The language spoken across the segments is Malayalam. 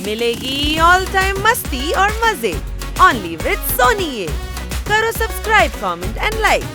मिलेगी ऑल टाइम मस्ती और मजे ओनली विद सोनी ये। करो सब्सक्राइब, कमेंट एंड लाइक।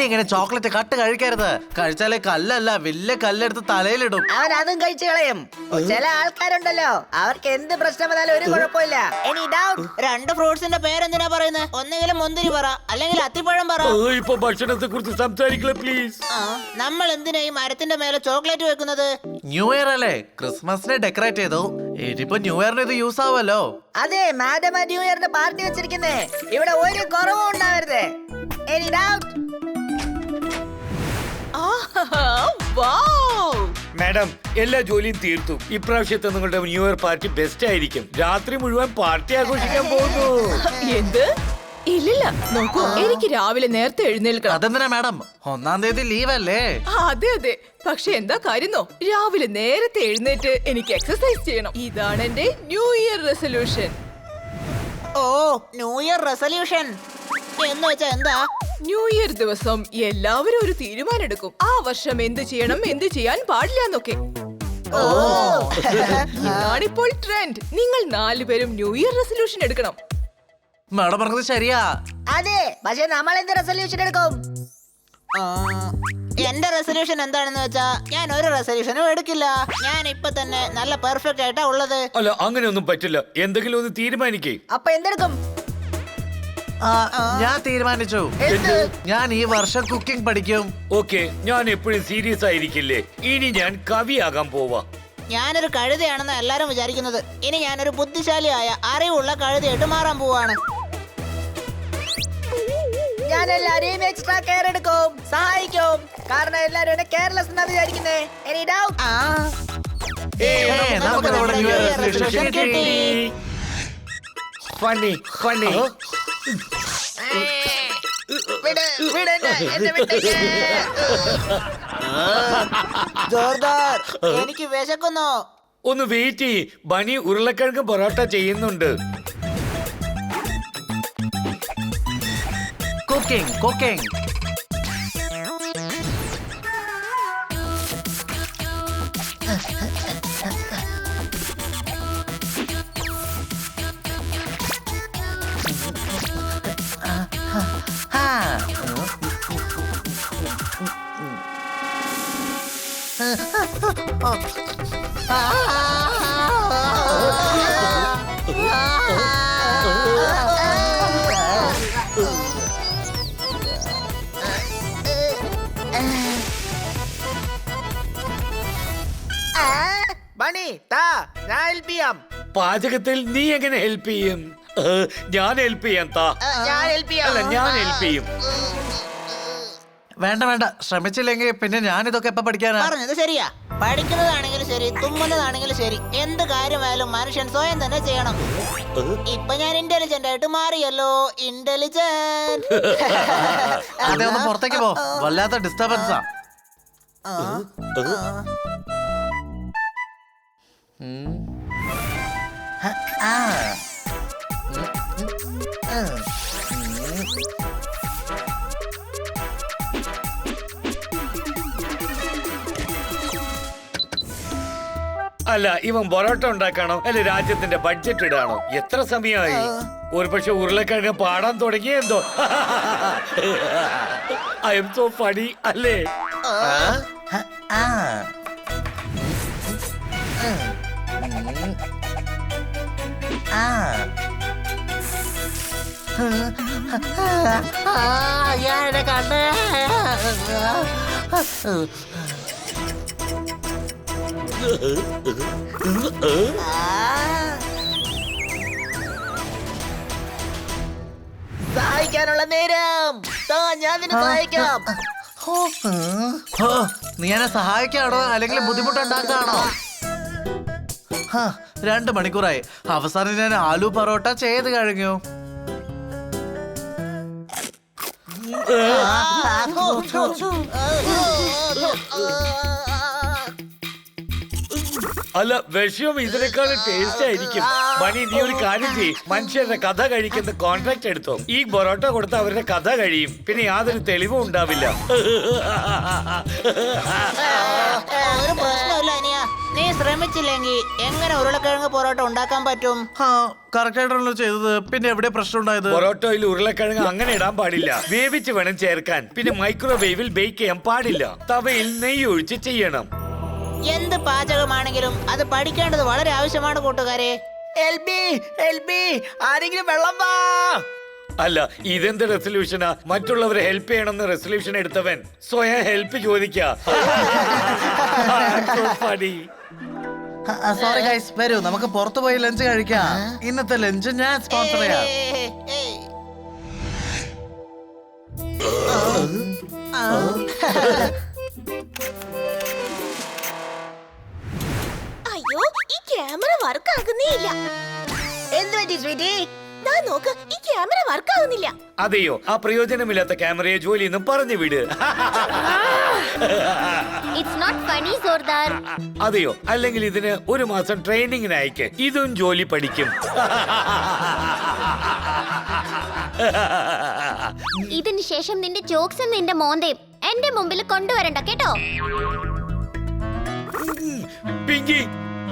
ഇങ്ങനെ ചോക്ലേറ്റ് കട്ട് കഴിക്കരുത്. കഴിച്ചാലേ കല്ലല്ല വലിയ കല്ലെടുത്ത് തലയിലിടും. അവൻ അതും കഴിച്ചു കളയും. ചില ആൾക്കാരുണ്ടല്ലോ, അവർക്ക് എന്ത് പ്രശ്നം വന്നാലും ഒരു കുഴപ്പമില്ല. Any doubt? രണ്ട് ഫ്രൂട്ട്സിന്റെ പേരെന്തിനാ പറയുന്നത്? ഒന്നുകിലും മുന്തിരി പറ, അല്ലെങ്കിൽ അത്തിപ്പഴം പറ. ഇപ്പൊ ഭക്ഷണത്തെ കുറിച്ച് സംസാരിക്കില്ല പ്ലീസ്. നമ്മൾ എന്തിനാ ഈ മരത്തിന്റെ മേലെ ചോക്ലേറ്റ് വെക്കുന്നത്? ന്യൂ ഇയർ അല്ലേ, ക്രിസ്മസിനെ ഡെക്കറേറ്റ് ചെയ്തു. ഇനിയിപ്പോ ന്യൂ ഇയറിന് ഇത് യൂസ് ആവുമല്ലോ. അതെ, മാഡം ന്യൂ ഇയറിന്റെ പാർട്ടി വെച്ചിരിക്കുന്നേ. ഇവിടെ ഒരു കുറവും ഉണ്ടാവരുത്. Any doubt? മാഡം, എല്ലാ ജോലിയും തീർത്തു. ഇപ്രാവശ്യത്തെ നിങ്ങളുടെ ന്യൂ ഇയർ പാർട്ടി ബെസ്റ്റ് ആയിരിക്കും. രാത്രി മുഴുവൻ പാർട്ടി ആഘോഷിക്കാൻ പോകുന്നു. എന്ത്? ഇല്ലില്ല, നോക്കൂ, എനിക്ക് രാവിലെ നേരത്തെ എഴുന്നേൽക്കണം. അതെന്തിനാ മാഡം, 1-ാം തീയതി ലീവ് അല്ലേ? അതെ അതെ, പക്ഷെ എന്താ കാര്യന്നോ, രാവിലെ നേരത്തെ എഴുന്നേറ്റ് എനിക്ക് എക്സസൈസ് ചെയ്യണം. ഇതാണ് എന്റെ ന്യൂ ഇയർ റെസൊല്യൂഷൻ. ഓ, ന്യൂ ഇയർ റെസൊല്യൂഷൻ എന്ന് വെച്ചാ എന്താ? ന്യൂ ഇയർ ദിവസം എല്ലാവരും ഒരു തീരുമാനം എടുക്കും. ആ വർഷം എന്ത് ചെയ്യണം, എന്ത് ചെയ്യാൻ പാടില്ല എന്നൊക്കെ. ഇതാണിപ്പോൾ ട്രെൻഡ്. നിങ്ങൾ 4 പേരും ന്യൂ ഇയർ റെസൊല്യൂഷൻ എടുക്കണം. മാഡം പറഞ്ഞത് ശരിയാ. അതെ, പക്ഷെ നമ്മൾ എന്ത് റെസൊല്യൂഷൻ എടുക്കും? എന്റെ റെസൊല്യൂഷൻ എന്താണെന്ന് വെച്ചാ, ഞാൻ ഒരു റെസൊല്യൂഷനും എടുക്കില്ല. ഞാൻ ഇപ്പൊ തന്നെ നല്ല പെർഫെക്റ്റ് ആയിട്ടാ ഉള്ളത്. അല്ല, അങ്ങനെയൊന്നും പറ്റില്ല. എന്തെങ്കിലും ഒന്ന് തീരുമാനിക്കേ. അപ്പൊ എന്തെടുക്കും? ഞാൻ തീരുമാനിച്ചു. ഞാൻ ഈ വർഷം കുക്കിംഗ് പഠിക്കും. ഓക്കെ, ഞാൻ എപ്പോഴും സീരിയസ് ആയിരിക്കില്ലേ. ഇനി ഞാൻ കവിയാകാൻ പോവാ. ഞാനൊരു കഴുതയാണെന്ന് എല്ലാരും വിചാരിക്കുന്നത്. ഇനി ഞാനൊരു ബുദ്ധിശാലിയായ അറിവുള്ള കഴുതയായിട്ട് മാറാൻ പോവാണ്. ഞാൻ എല്ലാരെയും എക്സ്ട്രാ കെയർ എടുക്കും, സഹായിക്കും. കാരണം എല്ലാരും എന്നെ കെയർലെസ് എന്നാ വിചാരിക്കുന്നേ. Any doubt? നമുക്ക് നമ്മുടെ ന്യൂ ഇയർ റെസൊല്യൂഷൻ കിട്ടി. Funny funny. ജോർദാർ, എനിക്ക് വിശക്കുന്നു. ഒന്ന് വെയിറ്റ് ചെയ്യ്. ബണി ഉരുളക്കിഴങ്ങ് പൊറോട്ട ചെയ്യുന്നുണ്ട്. Cooking cooking. ബണി താ, ഞാൻ ഹെൽപ്പ് ചെയ്യാം. പാചകത്തിൽ നീ എങ്ങനെ ഹെൽപ്പ് ചെയ്യും? ഞാൻ ഹെൽപ്പ് ചെയ്യാം. താ. ഞാൻ ഹെൽപ്പ് ചെയ്യാം. അല്ല, ഞാൻ ഹെൽപ്പ് ചെയ്യും. വേണ്ട വേണ്ട, ശ്രമിച്ചില്ലെങ്കിൽ പിന്നെ ഞാൻ ഇതൊക്കെ എപ്പ പഠിക്കാനാ? പറഞ്ഞത് ശരിയാ. പഠിക്കുന്നതാണെങ്കിലും ശരി, തുമ്മുന്നതാണെങ്കിലും ശരി, എന്ത് കാര്യമായാലും മനുഷ്യൻ സ്വയം തന്നെ ചെയ്യണം. ഇപ്പൊ ഞാൻ ഇന്റലിജന്റ് ആയിട്ട് മാറിയല്ലോ. ഇന്റലിജന്റ്. അതെ, ഒന്ന് പുറത്തേക്ക് പോ, വല്ലാത്ത ഡിസ്റ്റർബൻസാ. അല്ല, ഇവൻ പൊറോട്ട ഉണ്ടാക്കണോ അല്ലെ രാജ്യത്തിന്റെ ബഡ്ജറ്റ് ഇടാണോ? എത്ര സമയമായി? ഒരു പക്ഷെ ഉരുളക്കിഴങ്ങ് പാടാൻ തുടങ്ങിയെന്തോ. ഐ എം സോ ഫണി അല്ലേ? സഹായിക്കാനുള്ള നേരം. ഞാൻ നിന്നെ സഹായിക്കാം. നീ എന്നെ സഹായിക്കാണോ അല്ലെങ്കിൽ ബുദ്ധിമുട്ടുണ്ടാക്കാണോ? 2 മണിക്കൂറായി. അവസാനം ഞാൻ ആലു പൊറോട്ട ചെയ്ത് കഴിഞ്ഞു. അല്ല, വിഷയം ഇതിനേക്കാളും ടേസ്റ്റ് ആയിരിക്കും. മണി, നീ ഒരു കാര്യം ചെയ്യും, മനുഷ്യരുടെ കഥ കഴിക്കുന്ന കോൺട്രാക്ട് എടുത്തോ. ഈ പൊറോട്ട കൊടുത്ത അവരുടെ കഥ കഴിയും, പിന്നെ യാതൊരു തെളിവും ഉണ്ടാവില്ല. ഒരു പ്രശ്നമില്ല അനിയ. നീ ശ്രമിച്ചില്ലെങ്കിൽ എങ്ങനെ ഉരുളക്കിഴങ്ങ് പൊറോട്ട ഉണ്ടാക്കാൻ പറ്റും? കറക്റ്റ് ആയിട്ടാണല്ലോ ചെയ്തത്. പിന്നെ എവിടെ പ്രശ്നം ഉണ്ടായത്? പൊറോട്ടയിൽ ഉരുളക്കിഴങ്ങ് അങ്ങനെ ഇടാൻ പാടില്ല. വേവിച്ച് വേണം ചേർക്കാൻ. പിന്നെ മൈക്രോവേവിൽ ബേക്ക് ചെയ്യാൻ പാടില്ല. തവയിൽ നെയ്യ് ഒഴിച്ച് ചെയ്യണം. എന്ത് പാചകമാണെങ്കിലും അത് പഠിക്കേണ്ടത് വളരെ ആവശ്യമാണ് കൂട്ടുകാരെ. ആരെങ്കിലും വെള്ളം വാ. അല്ല, ഇതെന്ത് റെസൊല്യൂഷനാ? മറ്റുള്ളവരെ ഹെൽപ്പ് ചെയ്യണമെന്ന് റെസൊല്യൂഷൻ എടുത്തവൻ സ്വയം ഹെൽപ്പ് ചോദിക്കാ. സോറി ഗൈസ്, വരൂ നമുക്ക് പുറത്തു പോയി ലഞ്ച് കഴിക്കാം. ഇന്നത്തെ ലഞ്ച് ഞാൻ സ്പോൺസർ ചെയ്യാം. അയ്യോ, ഈ ക്യാമറ വർക്ക് ആകുന്നേയില്ല. എന്ത് പറ്റി സ്വീറ്റി? ദാ നോക്ക്, ഈ ക്യാമറ വർക്ക് ആകുന്നില്ല. അതെയോ? ആ പ്രയോജനമില്ലാത്ത ക്യാമറയെ ജോലിയൊന്നും പറഞ്ഞു വിട്. ഇറ്റ്സ് നോട്ട് ഫണി സോർദാർ. അതെയോ? അല്ലെങ്കിൽ ഇതിന് 1 മാസം ട്രെയിനിങ്ങിന് അയക്ക്. ഇതും ജോലി പഠിക്കും. ഇതിന് ശേഷം നിന്റെ ജോക്സ് നിന്റെ മോന്തയും എന്റെ മുമ്പിൽ കൊണ്ടുവരണ്ട കേട്ടോ. പിങ്കി,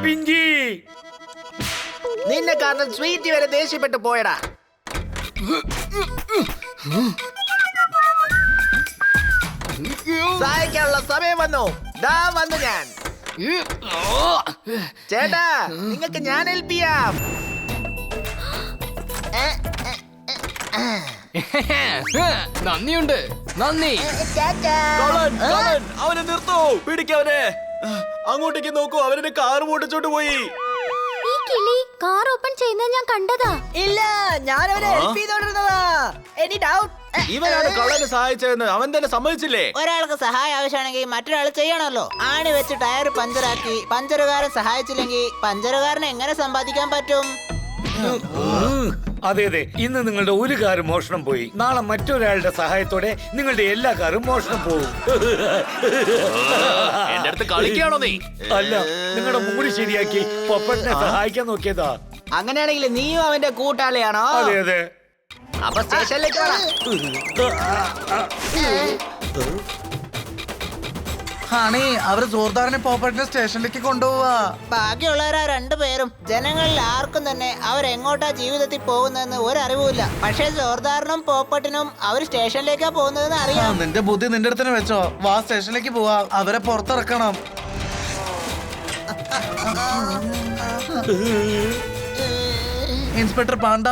പിങ്കി, നിന്നെ കാരണം സ്വീറ്റി വരെ ദേഷ്യപ്പെട്ടു പോയടാ. സഹായിക്കാനുള്ള സമയം വന്നു. ദാ വന്നു ഞാൻ. ചേട്ടാ, നിങ്ങൾക്ക് ഞാൻ ഹെൽപ്പ് ചെയ്യാം. നന്ദിയുണ്ട്, നന്ദി. അവനെ നിർത്തൂ, പിടിക്കവനെ. അങ്ങോട്ടേക്ക് നോക്കൂ, അവനെ കാർ ഓടിച്ചോണ്ട് പോയി. ഈ കിളി കാർ ഓപ്പൺ ചെയ്യുന്നത് ഞാൻ കണ്ടതാ. ഇല്ല, ഞാൻ അവനെ ഹെൽപ്പ് ചെയ്തോണ്ടിരുന്നതാ. Any doubt? ഇവനാണ് കള്ളനെ സഹായിച്ചതെന്ന് അവൻ തന്നെ സമ്മതിച്ചില്ലേ? ഒരാൾക്ക് സഹായം ആവശ്യമാണെങ്കിൽ മറ്റൊരാൾ ചെയ്യണമല്ലോ. ആണി വെച്ച് ടയർ പഞ്ചറാക്കി പഞ്ചറുകാരൻ സഹായിച്ചില്ലെങ്കിൽ പഞ്ചറുകാരനെ എങ്ങനെ സമ്പാദിക്കാൻ പറ്റും? അതെ അതെ, ഇന്ന് നിങ്ങളുടെ ഒരു കാറ് മോഷണം പോയി. നാളെ മറ്റൊരാളുടെ സഹായത്തോടെ നിങ്ങളുടെ എല്ലാ കാറും മോഷണം പോകും. എന്റെ അടുത്ത് കളിക്കാണോ നീ? അല്ല, നിങ്ങളുടെ മൂടി ശരിയാക്കി പൊപ്പറ്റിനെ സഹായിക്കാൻ നോക്കിയതാ. അങ്ങനെയാണെങ്കിൽ നീയും അവന്റെ കൂട്ടാളിയാണോ? അതെ അതെ. അപ്പൊ സ്റ്റേഷനിലേക്ക് വാ. ഹണി, അവര് ജോർദാറിനെ പോപ്പറ്റിനെ സ്റ്റേഷനിലേക്ക് കൊണ്ടുപോവാ. ബാക്കിയുള്ളവരാ 2 പേരും. ജനങ്ങളിൽ ആർക്കും തന്നെ അവരെങ്ങോട്ടാ ജീവിതത്തിൽ പോകുന്നതെന്ന് ഒരറിവുമില്ല. പക്ഷേ ജോർദാറിനും പോപ്പട്ടിനും അവർ സ്റ്റേഷനിലേക്കാ പോകുന്നതെന്ന് അറിയാം. നിന്റെ ബുദ്ധി നിന്റെ അടുത്ത് വെച്ചോ. വാ, സ്റ്റേഷനിലേക്ക് പോവാ. അവരെ പുറത്തിറക്കണം. ഇൻസ്പെക്ടർ പാണ്ട,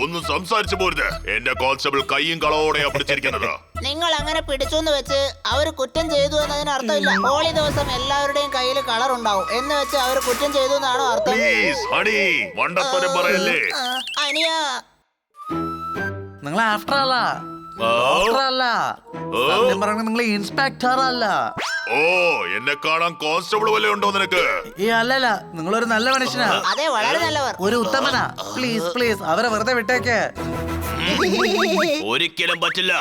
ഒന്നും സംസാരിച്ചു പോരുത്. എന്റെ കോൺസ്റ്റബിൾ കൈയും കളവോടെയാ പിടിച്ചിരിക്കുന്നത്. നിങ്ങൾ അങ്ങനെ പിടിച്ചു എന്ന് വെച്ച് അവർ കുറ്റം ചെയ്തു എന്നതിന് അർത്ഥമില്ല. ഹോളി ദിവസം എല്ലാവരുടെയും കയ്യിൽ കളർ ഉണ്ടാവും എന്ന് വെച്ച് അവർ കുറ്റം ചെയ്തു എന്നാണോ അർത്ഥം? പ്ലീസ് ഹണി, മണ്ടത്തരം പറയല്ലേ. അനിയ, നിങ്ങൾ ആഫ്റ്റർ അല്ല. സത്യം പറഞ്ഞ നിങ്ങൾ ഇൻസ്പെക്ടർ അല്ല. ഓ, എന്നെ കാണാൻ കോൺസ്റ്റബിൾ വല്ല ഉണ്ടോ നിനക്ക്? ഈ അല്ലല്ല, നിങ്ങളൊരു നല്ല മനുഷ്യനാ, അതെ, വളരെ നല്ലവർ. ഒരു ഉത്തമനാ. പ്ലീസ് പ്ലീസ് അവരെ വെറുതെ വിട്ടേക്ക്. ഒരിക്കലും പറ്റില്ല.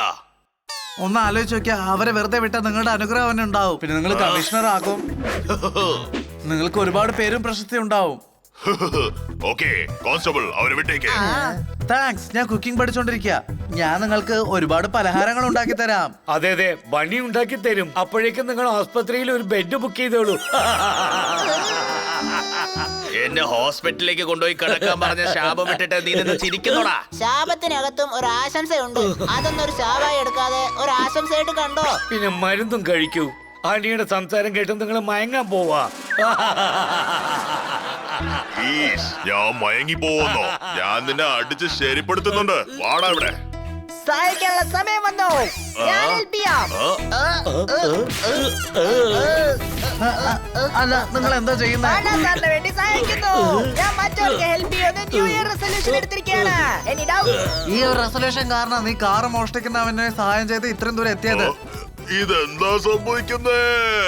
ഒന്ന് ആലോചിച്ച് നോക്കിയാ, അവരെ വെറുതെ വിട്ടാൽ നിങ്ങളുടെ അനുഗ്രഹം അവന് ഉണ്ടാവും. പിന്നെ നിങ്ങൾ കമ്മീഷണർ ആകും. നിങ്ങൾക്ക് ഒരുപാട് പേരും പ്രശസ്തി ഉണ്ടാവും. ഓക്കേ കോൺസ്റ്റബിൾ, അവരെ വിട്ടേക്ക്. താങ്ക്സ്. ഞാൻ കുക്കിംഗ് പഠിച്ചോണ്ടിരിക്കുക. ഞാൻ നിങ്ങൾക്ക് ഒരുപാട് പലഹാരങ്ങൾ ഉണ്ടാക്കി തരാം. അതെ അതെ, ബണി ഉണ്ടാക്കി തരും. അപ്പോഴേക്കും നിങ്ങൾ ആസ്പത്രിയിൽ ഒരു ബെഡ് ബുക്ക് ചെയ്തോളൂ. എന്നെ ഹോസ്പിറ്റലിലേക്ക് കൊണ്ടുപോയി കിടക്കാൻ പറഞ്ഞ ശാപം വിട്ടിട്ട് നീ നിന്ന് ചിരിക്കുന്നോടാ. ശാപത്തിനകത്തും ഒരു ആശംസയുണ്ട്. അതൊന്നും ഒരു ശാപമായി എടുക്കാതെ ഒരു ആശംസയായിട്ട് കണ്ടോ. പിന്നെ മരുന്നും കഴിക്കൂ. അണിയുടെ സംസാരം കേട്ട് നിങ്ങൾ മയങ്ങാൻ പോവാ. പ്ലീസ്, ഞാൻ മയങ്ങി പോകുന്നു. ഞാൻ നിന്നെ അടിച്ച് ശരിപ്പെടുത്തുന്നുണ്ട്. വാടാ ഇവിടെ. സഹായിക്കാനുള്ള സമയം വന്നു. ഞാൻ ഹെൽപ്പ് ചെയ്യാം. അല്ല, നിങ്ങൾ എന്താ ചെയ്യുന്നത്? പാണ്ടാ സാറിന് വേണ്ടി സഹായിക്കുന്നു. ഞാൻ മറ്റവർക്ക് ഹെൽപ്പ് ചെയ്യുന്ന ന്യൂ ഇയർ റെസൊല്യൂഷൻ എടുത്തിരിക്കുകയാണ്. Any doubt? ഈ ഒരു റെസൊല്യൂഷൻ കാരണം നീ കാറ് മോഷ്ടിക്കുന്നവനെ സഹായം ചെയ്ത് ഇത്രയും ദൂരം എത്തിയത്. ഇതെന്താ സംഭവിക്കുന്നേ?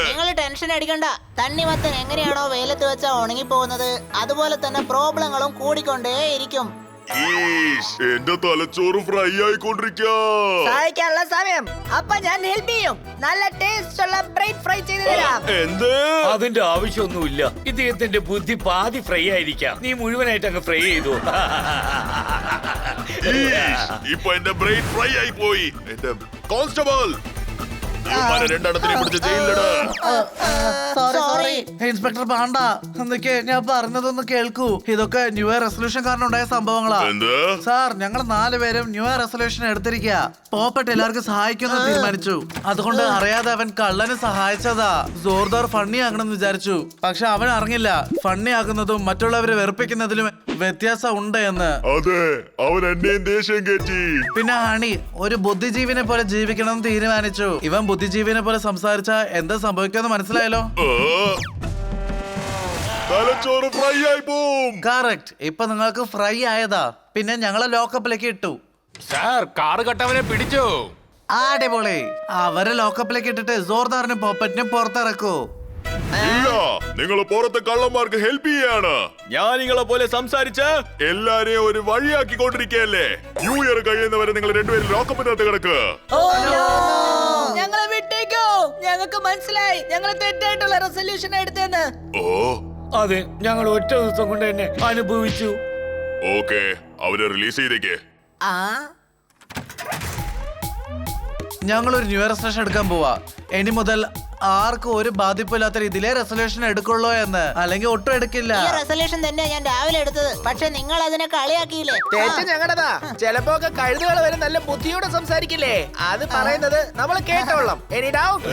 നിങ്ങൾ ടെൻഷൻ അടിക്കണ്ട. തണ്ണിമത്തൻ എങ്ങനെയാണോ വെയിലത്ത് വെച്ചാ ഉണങ്ങി പോകുന്നത്, അതുപോലെ തന്നെ പ്രോബ്ലങ്ങളും കൂടിക്കൊണ്ടേയിരിക്കും. ഈശ്, എന്റെ തലച്ചോറ് ഫ്രൈ ആയിക്കൊണ്ടിരിക്കാ. സഹായിക്കാനുള്ള സമയം. അപ്പൊ ഞാൻ ഹെൽപ്പ് ചെയ്യും. നല്ല ടേസ്റ്റ് ഉള്ള ബ്രെഡ് ഫ്രൈ ചെയ്ത് തരാം. എന്ത്? അതിന്റെ ആവശ്യമൊന്നുമില്ല. ഇദ്ദേഹത്തിന്റെ ബുദ്ധി പാതി ഫ്രൈ ആയിരിക്കാം. നീ മുഴുവനായിട്ട് അങ്ങ് ഫ്രൈ ചെയ്തു. ഈശ്, ഇപ്പൊ എന്റെ ബ്രെയിൻ ഫ്രൈ ആയി പോയി. എന്റെ കോൺസ്റ്റബിൾ, ഇവന്മാരെ രണ്ടെണ്ണത്തിനെ പിടിച്ച് ജയിലിലിട്. സോറി. ഇൻസ്പെക്ടർ പാണ്ട, എന്തൊക്കെ ഞാൻ പറഞ്ഞതൊന്ന് കേൾക്കൂ. ഇതൊക്കെ ന്യൂ ഇയർ റെസൊല്യൂഷൻ കാരണം ഉണ്ടായ സംഭവങ്ങളാ. എന്ത്? സാർ, ഞങ്ങൾ 4 പേരും ന്യൂ ഇയർ റെസൊല്യൂഷൻ എടുത്തിരിക്കുക. പോപ്പട്ട് എല്ലാവർക്കും സഹായിക്കുമെന്ന് തീരുമാനിച്ചു. അതുകൊണ്ട് അറിയാതെ അവൻ കള്ളന് സഹായിച്ചതാ. ജോർദാർ ഫണ്ണി ആകണമെന്ന് വിചാരിച്ചു. പക്ഷെ അവൻ അറിഞ്ഞില്ല ഫണ്ണി ആകുന്നതും മറ്റുള്ളവരെ വെറുപ്പിക്കുന്നതിലും വ്യത്യാസം ഉണ്ട് എന്ന്. അതെ, അവൻ എന്നെയും ദേഷ്യം കയറ്റി. പിന്നെ ഹണി ഒരു ബുദ്ധിജീവിനെ പോലെ ജീവിക്കണമെന്ന് തീരുമാനിച്ചു. ഇവൻ ബുദ്ധിജീവിനെ പോലെ സംസാരിച്ച എന്താ സംഭവിക്കുമെന്ന് മനസ്സിലായല്ലോ. തലച്ചോറ് ഫ്രൈ ആയി പോവും. കറക്റ്റ്. ഇപ്പൊ നിങ്ങൾക്ക് ഫ്രൈ ആയതാ. പിന്നെ ഞങ്ങളെ ലോക്കപ്പിലേക്ക് ഇട്ടു. സാർ കാറ് കട്ടവനെ പിടിച്ചു. അടിപൊളി. അവരെ ലോക്കപ്പിലേക്ക് ഇട്ടിട്ട് ജോർദാറിനും പോപ്പറ്റിനും പുറത്തിറക്കൂ. ഇല്ല, നിങ്ങൾ പുറത്ത് കള്ളന്മാർക്ക് ഹെൽപ്പ് ചെയ്യാണ്. ഞാൻ നിങ്ങളെ പോലെ സംസാരിച്ച് എല്ലാരെയും ഒരു വഴിയാക്കിക്കൊണ്ടിരിക്കുകയല്ലേ. ന്യൂ ഇയർ കഴിയുന്നവരെ നിങ്ങൾ രണ്ടുപേരും ലോക്കപ്പിനകത്ത് കിടക്ക്. ഞങ്ങളെ വിട്ടേക്കോ. ഞങ്ങൾക്ക് മനസ്സിലായി ഞങ്ങൾ തെറ്റായിട്ടുള്ള റെസൊല്യൂഷൻ എടുത്തെന്ന്. ഓ, അതെ, ഞങ്ങൾ ഒറ്റ ദിവസം കൊണ്ട് തന്നെ അനുഭവിച്ചു. ഓക്കെ, അവരെ റിലീസ് ചെയ്തേക്ക്. ഞങ്ങളൊരു ന്യൂ ഇയർ റെസൊല്യൂഷൻ എടുക്കാൻ പോവാ. ഇനി മുതൽ ആർക്കും ഒരു ബാധിപ്പില്ലാത്ത രീതിയിലെ റെസൊല്യൂഷൻ എടുക്കുള്ളൂ എന്ന്. അല്ലെങ്കിൽ ഒട്ടും എടുക്കില്ല. ഈ റെസൊല്യൂഷൻ തന്നെ ഞാൻ രാവിലെ എടുത്തത്. പക്ഷെ നിങ്ങൾ അതിനെ കളിയാക്കിയില്ലേ? തെറ്റ് ഞങ്ങളുടെതാ. ചിലപ്പോ ഒക്കെ കഴുതുകൾ വരെ നല്ല ബുദ്ധിയോടെ സംസാരിക്കില്ലേ. അത് പറയുന്നത് നമ്മൾ കേട്ടോളാം. Any doubt?